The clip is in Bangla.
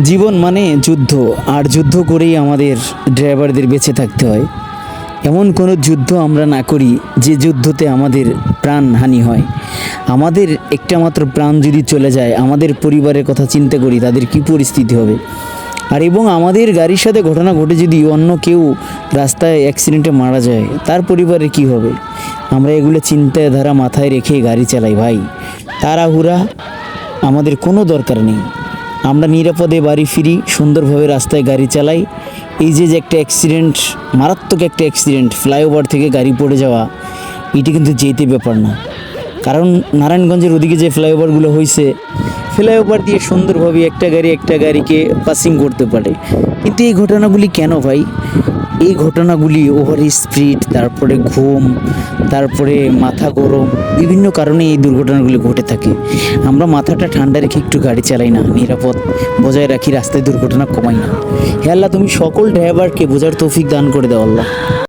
জীবন মানে যুদ্ধ, আর যুদ্ধ করেই আমাদের ড্রাইভারদের বেঁচে থাকতে হয়। এমন কোনো যুদ্ধ আমরা না করি যে যুদ্ধতে আমাদের প্রাণহানি হয়। আমাদের একটা মাত্র প্রাণ যদি চলে যায়, আমাদের পরিবারের কথা চিন্তা করি তাদের কি পরিস্থিতি হবে। আর এবং আমাদের গাড়ির সাথে ঘটনা ঘটে যদি অন্য কেউ রাস্তায় অ্যাক্সিডেন্টে মারা যায়, তার পরিবারের কি হবে। আমরা এগুলো চিন্তাধারা মাথায় রেখে গাড়ি চালাই ভাই। তাড়াহুড়া আমাদের কোনো দরকার নেই। আমরা নিরাপদে বাড়ি ফিরি, সুন্দরভাবে রাস্তায় গাড়ি চালাই। এই যে যে একটা অ্যাক্সিডেন্ট, মারাত্মক একটা অ্যাক্সিডেন্ট, ফ্লাইওভার থেকে গাড়ি পড়ে যাওয়া, এটি কিন্তু যেতে ব্যাপার না। কারণ নারায়ণগঞ্জের ওদিকে যে ফ্লাইওভারগুলো হয়েছে, ফ্লাইওভার দিয়ে সুন্দরভাবে একটা গাড়িকে পাসিং করতে পারে। কিন্তু এই ঘটনাগুলি কেন ভাই? এই ঘটনাগুলি ওভার স্পিড, তারপরে ঘুম, তারপরে মাথা গরম, বিভিন্ন কারণে এই দুর্ঘটনাগুলি ঘটে থাকে। আমরা মাথাটা ঠান্ডা রেখে একটু গাড়ি চালাই না, নিরাপদ বজায় রাখি, রাস্তায় দুর্ঘটনা কমাই না। হে আল্লাহ, তুমি সকল ড্রাইভারকে বোঝার তৌফিক দান করে দাও আল্লাহ।